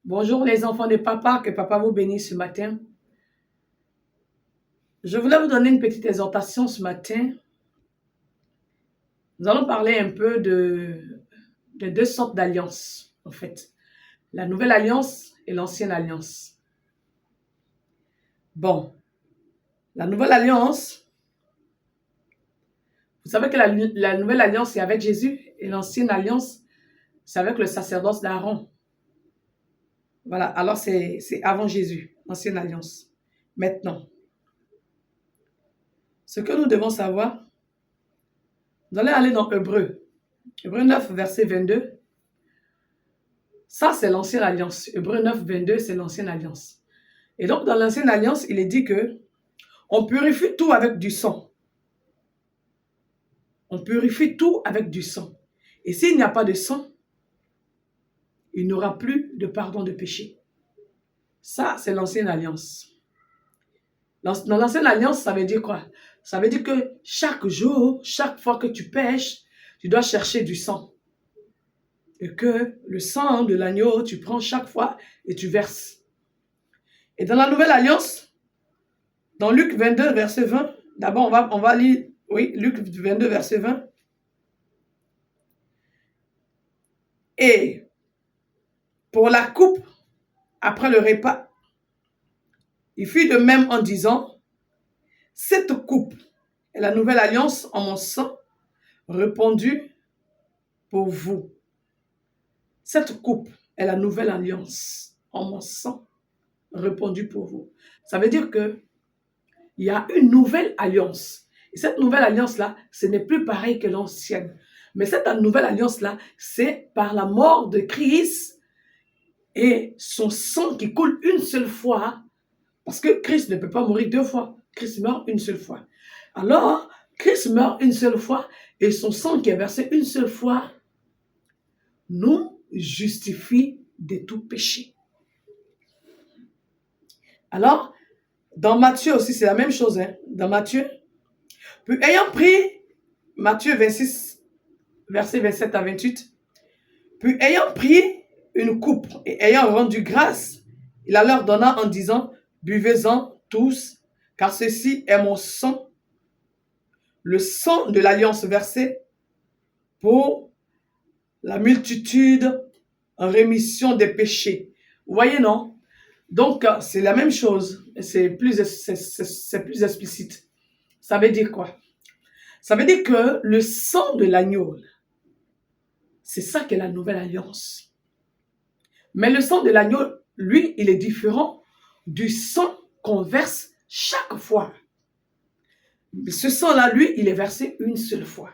Bonjour les enfants de papa, que papa vous bénisse ce matin. Je voulais vous donner une petite exhortation ce matin. Nous allons parler un peu de deux sortes d'alliances, en fait. La nouvelle alliance et l'ancienne alliance. Bon, la nouvelle alliance, vous savez que la nouvelle alliance est avec Jésus et l'ancienne alliance, c'est avec le sacerdoce d'Aaron. Voilà, alors c'est avant Jésus, l'ancienne alliance. Maintenant, ce que nous devons savoir, nous allons aller dans Hébreu 9, verset 22. Ça, c'est l'ancienne alliance. Hébreu 9, 22, c'est l'ancienne alliance. Et donc, dans l'ancienne alliance, il est dit que on purifie tout avec du sang. On purifie tout avec du sang. Et s'il n'y a pas de sang, il n'y aura plus de pardon de péché. Ça, c'est l'ancienne alliance. Dans l'ancienne alliance, ça veut dire quoi? Ça veut dire que chaque jour, chaque fois que tu pêches, tu dois chercher du sang. Et que le sang de l'agneau, tu prends chaque fois et tu verses. Et dans la nouvelle alliance, dans Luc 22, verset 20, d'abord on va lire, oui, Luc 22, verset 20. Et pour la coupe, après le repas, il fit de même en disant, cette coupe est la nouvelle alliance en mon sang, répandue pour vous. Cette coupe est la nouvelle alliance en mon sang, répandue pour vous. Ça veut dire que il y a une nouvelle alliance. Et cette nouvelle alliance-là, ce n'est plus pareil que l'ancienne. Mais cette nouvelle alliance-là, c'est par la mort de Christ et son sang qui coule une seule fois. Parce que Christ ne peut pas mourir deux fois. Christ meurt une seule fois. Alors, Christ meurt une seule fois et son sang qui est versé une seule fois nous justifie de tout péché. Alors, dans Matthieu aussi, c'est la même chose. Dans Matthieu, puis ayant pris, Matthieu 26, versets 27 à 28, puis ayant pris une coupe et ayant rendu grâce, il la leur donna en disant, buvez-en tous, car ceci est mon sang, le sang de l'alliance versée pour la multitude en rémission des péchés. Vous voyez, non? Donc, c'est la même chose, c'est plus explicite. Ça veut dire quoi? Ça veut dire que le sang de l'agneau, c'est ça qu'est la nouvelle alliance. Mais le sang de l'agneau, lui, il est différent du sang qu'on verse chaque fois. Ce sang-là, lui, il est versé une seule fois.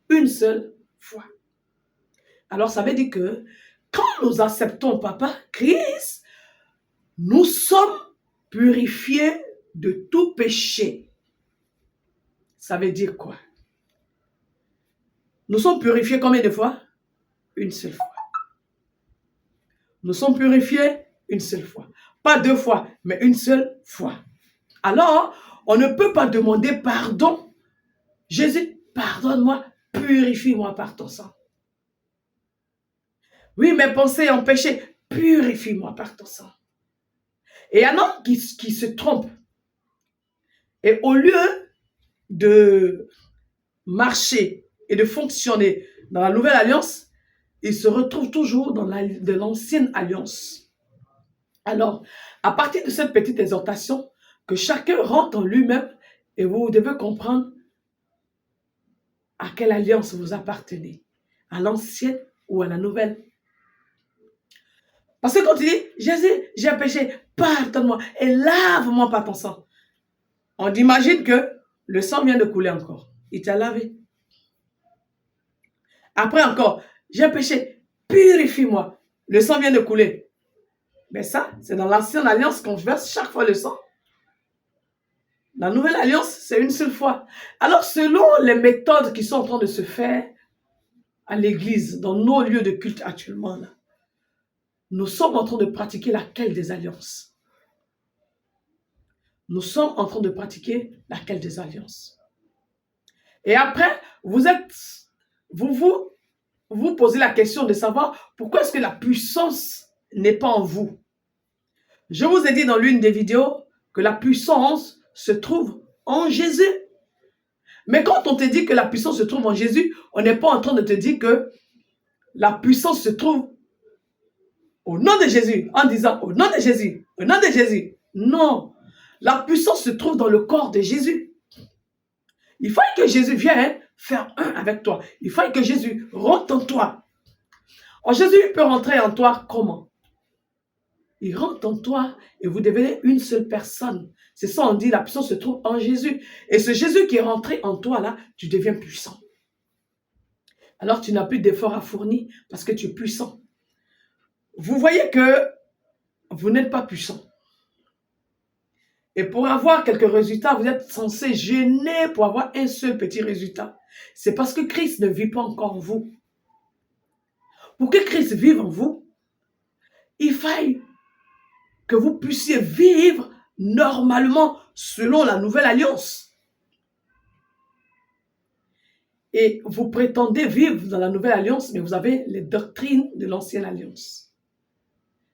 Une seule fois. Alors, ça veut dire que quand nous acceptons Papa, Christ, nous sommes purifiés de tout péché. Ça veut dire quoi? Nous sommes purifiés combien de fois? Une seule fois. Nous sommes purifiés une seule fois. Pas deux fois, mais une seule fois. Alors, on ne peut pas demander pardon. Jésus, pardonne-moi, purifie-moi par ton sang. Oui, mes pensées ont péché, purifie-moi par ton sang. Et il y en a qui se trompent. Et au lieu de marcher et de fonctionner dans la nouvelle alliance, ils se retrouvent toujours dans l'ancienne alliance. Alors, à partir de cette petite exhortation, que chacun rentre en lui-même et vous devez comprendre à quelle alliance vous appartenez, à l'ancienne ou à la nouvelle. Parce que quand tu dis, Jésus, j'ai péché, pardonne-moi et lave-moi par ton sang, on imagine que le sang vient de couler encore. Il t'a lavé. Après encore, j'ai péché, purifie-moi. Le sang vient de couler. Mais ça, c'est dans l'ancienne alliance qu'on verse chaque fois le sang. La nouvelle alliance, c'est une seule fois. Alors, selon les méthodes qui sont en train de se faire à l'église, dans nos lieux de culte actuellement, là, nous sommes en train de pratiquer laquelle des alliances? Nous sommes en train de pratiquer laquelle des alliances? Et après, vous posez la question de savoir pourquoi est-ce que la puissance n'est pas en vous. Je vous ai dit dans l'une des vidéos que la puissance se trouve en Jésus. Mais quand on te dit que la puissance se trouve en Jésus, on n'est pas en train de te dire que la puissance se trouve au nom de Jésus, en disant au nom de Jésus, au nom de Jésus. Non, la puissance se trouve dans le corps de Jésus. Il faut que Jésus vienne faire un avec toi. Il faut que Jésus rentre en toi. Alors Jésus peut rentrer en toi comment? Il rentre en toi et vous devenez une seule personne. C'est ça, on dit, la puissance se trouve en Jésus. Et ce Jésus qui est rentré en toi, là, tu deviens puissant. Alors tu n'as plus d'efforts à fournir parce que tu es puissant. Vous voyez que vous n'êtes pas puissant. Et pour avoir quelques résultats, vous êtes censé gêner pour avoir un seul petit résultat. C'est parce que Christ ne vit pas encore en vous. Pour que Christ vive en vous, il faille que vous puissiez vivre normalement selon la nouvelle alliance. Et vous prétendez vivre dans la nouvelle alliance, mais vous avez les doctrines de l'ancienne alliance.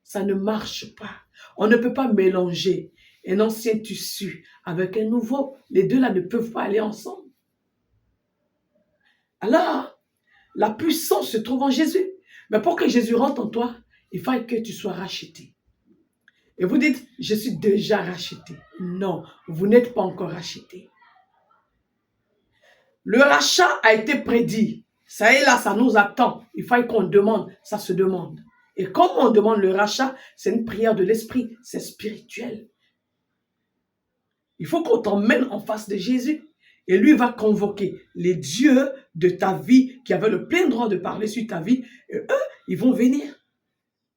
Ça ne marche pas. On ne peut pas mélanger un ancien tissu avec un nouveau. Les deux là ne peuvent pas aller ensemble. Alors, la puissance se trouve en Jésus. Mais pour que Jésus rentre en toi, il faut que tu sois racheté. Et vous dites, je suis déjà racheté. Non, vous n'êtes pas encore racheté. Le rachat a été prédit. Ça est là, ça nous attend. Il faut qu'on demande, ça se demande. Et comme on demande le rachat, c'est une prière de l'esprit, c'est spirituel. Il faut qu'on t'emmène en face de Jésus. Et lui va convoquer les dieux de ta vie qui avaient le plein droit de parler sur ta vie. Et eux, ils vont venir.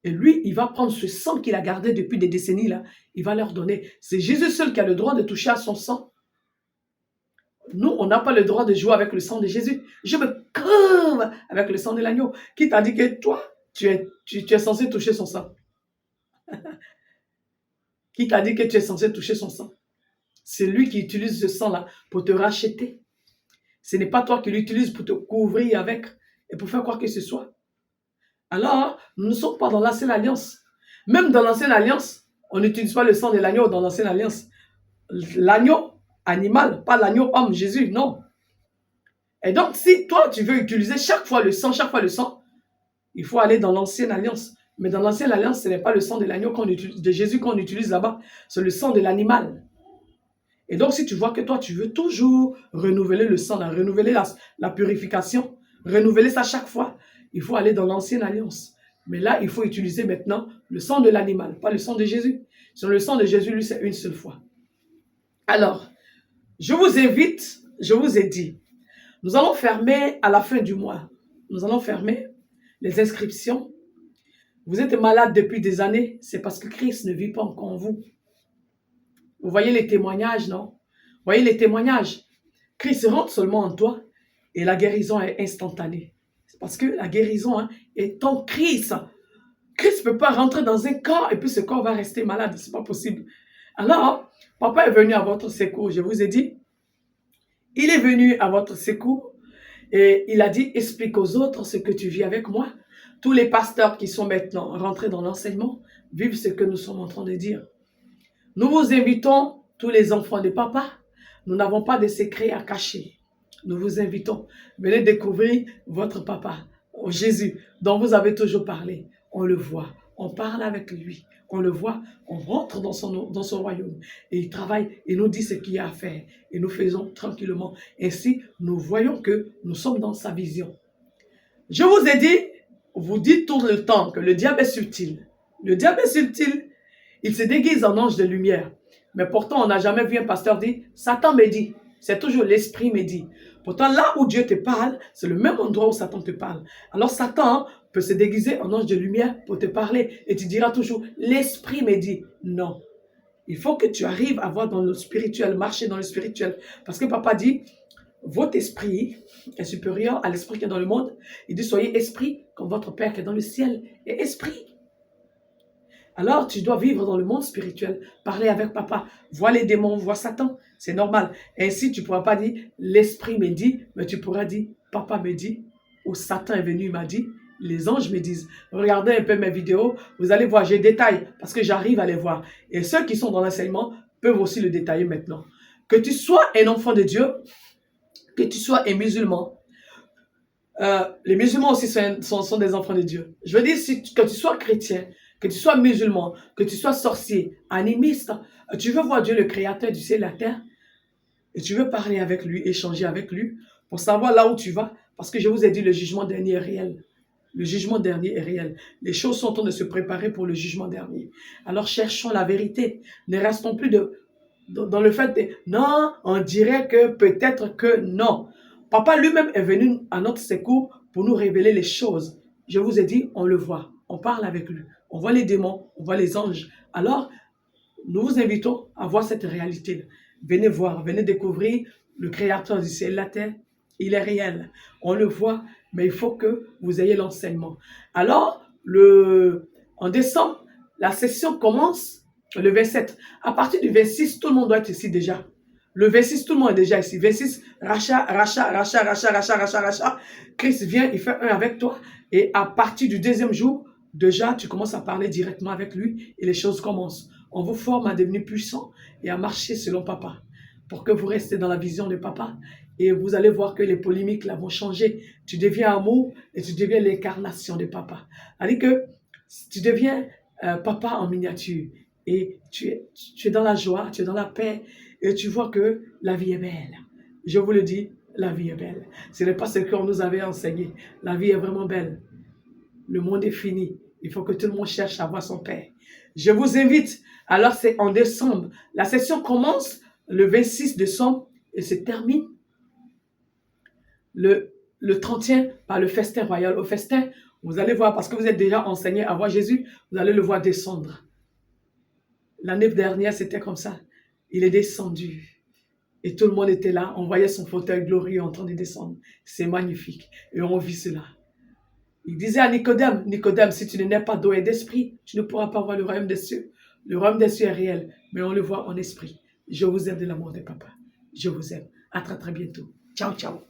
Et lui, il va prendre ce sang qu'il a gardé depuis des décennies là. Il va leur donner. C'est Jésus seul qui a le droit de toucher à son sang. Nous, on n'a pas le droit de jouer avec le sang de Jésus. Je me crève avec le sang de l'agneau. Qui t'a dit que toi, tu es censé toucher son sang? Qui t'a dit que tu es censé toucher son sang? C'est lui qui utilise ce sang-là pour te racheter. Ce n'est pas toi qui l'utilise pour te couvrir avec et pour faire quoi que ce soit. Alors, nous ne sommes pas dans l'ancienne alliance. Même dans l'ancienne alliance, on n'utilise pas le sang de l'agneau dans l'ancienne alliance. L'agneau animal, pas l'agneau homme, Jésus, non. Et donc, si toi, tu veux utiliser chaque fois le sang, il faut aller dans l'ancienne alliance. Mais dans l'ancienne alliance, ce n'est pas le sang de l'agneau de Jésus qu'on utilise là-bas, c'est le sang de l'animal. Et donc, si tu vois que toi, tu veux toujours renouveler le sang, renouveler la purification, renouveler ça chaque fois, il faut aller dans l'ancienne alliance. Mais là, il faut utiliser maintenant le sang de l'animal, pas le sang de Jésus. Sur le sang de Jésus, lui, c'est une seule fois. Alors, je vous invite, je vous ai dit, nous allons fermer à la fin du mois. Nous allons fermer les inscriptions. Vous êtes malade depuis des années, c'est parce que Christ ne vit pas encore en vous. Vous voyez les témoignages, non? Vous voyez les témoignages. Christ rentre seulement en toi et la guérison est instantanée. C'est parce que la guérison est en Christ. Christ ne peut pas rentrer dans un corps et puis ce corps va rester malade. Ce n'est pas possible. Alors, papa est venu à votre secours. Je vous ai dit, il est venu à votre secours et il a dit, explique aux autres ce que tu vis avec moi. Tous les pasteurs qui sont maintenant rentrés dans l'enseignement vivent ce que nous sommes en train de dire. Nous vous invitons, tous les enfants de papa, nous n'avons pas de secrets à cacher. Nous vous invitons, venez découvrir votre papa, Jésus, dont vous avez toujours parlé. On le voit, on parle avec lui, on le voit, on rentre dans son royaume. Et il travaille, il nous dit ce qu'il y a à faire. Et nous faisons tranquillement. Ainsi, nous voyons que nous sommes dans sa vision. Je vous ai dit, vous dites tout le temps que le diable est subtil. Le diable est subtil. Il se déguise en ange de lumière. Mais pourtant, on n'a jamais vu un pasteur dire, Satan me dit. C'est toujours l'esprit me dit. Pourtant, là où Dieu te parle, c'est le même endroit où Satan te parle. Alors Satan peut se déguiser en ange de lumière pour te parler. Et tu diras toujours, l'esprit me dit. Non. Il faut que tu arrives à voir dans le spirituel, marcher dans le spirituel. Parce que papa dit, votre esprit est supérieur à l'esprit qui est dans le monde. Il dit, soyez esprit comme votre Père qui est dans le ciel est esprit. Alors, tu dois vivre dans le monde spirituel, parler avec papa, voir les démons, voir Satan, c'est normal. Ainsi, tu ne pourras pas dire, l'esprit me dit, mais tu pourras dire, papa me dit, ou Satan est venu, il m'a dit, Les anges me disent, regardez un peu mes vidéos, vous allez voir, j'ai détaillé parce que j'arrive à les voir. Et ceux qui sont dans l'enseignement peuvent aussi le détailler maintenant. Que tu sois un enfant de Dieu, que tu sois un musulman, les musulmans aussi sont des enfants de Dieu. Je veux dire, que tu sois chrétien, que tu sois musulman, que tu sois sorcier, animiste, tu veux voir Dieu le créateur du ciel et de la terre, et tu veux parler avec lui, échanger avec lui, pour savoir là où tu vas, parce que je vous ai dit, le jugement dernier est réel. Le jugement dernier est réel. Les choses sont en train de se préparer pour le jugement dernier. Alors cherchons la vérité. Ne restons plus dans le fait de non, on dirait que peut-être que non. Papa lui-même est venu à notre secours pour nous révéler les choses. Je vous ai dit, on le voit, on parle avec lui, on voit les démons, on voit les anges. Alors, nous vous invitons à voir cette réalité. Venez voir, venez découvrir le Créateur du ciel et de la terre. Il est réel. On le voit, mais il faut que vous ayez l'enseignement. Alors, en décembre, la session commence le 27. À partir du 26, tout le monde doit être ici déjà. Le 26, tout le monde est déjà ici. 26, rachat. Christ vient, il fait un avec toi. Et à partir du deuxième jour, déjà, tu commences à parler directement avec lui et les choses commencent. On vous forme à devenir puissant et à marcher selon papa. Pour que vous restez dans la vision de papa. Et vous allez voir que les polémiques là vont changer. Tu deviens amour et tu deviens l'incarnation de papa. C'est-à-dire que tu deviens papa en miniature. Et tu es dans la joie, tu es dans la paix. Et tu vois que la vie est belle. Je vous le dis, la vie est belle. Ce n'est pas ce qu'on nous avait enseigné. La vie est vraiment belle. Le monde est fini. Il faut que tout le monde cherche à voir son Père. Je vous invite. Alors, c'est en décembre. La session commence le 26 décembre et se termine le 31 par le festin royal. Au festin, vous allez voir, parce que vous êtes déjà enseigné à voir Jésus, vous allez le voir descendre. L'année dernière, c'était comme ça. Il est descendu. Et tout le monde était là. On voyait son fauteuil glorieux en train de descendre. C'est magnifique. Et on vit cela. Il disait à Nicodème, Nicodème, si tu ne nais pas d'eau et d'esprit, tu ne pourras pas voir le royaume des cieux. Le royaume des cieux est réel, mais on le voit en esprit. Je vous aime de l'amour de papa. Je vous aime. À très très bientôt. Ciao, ciao.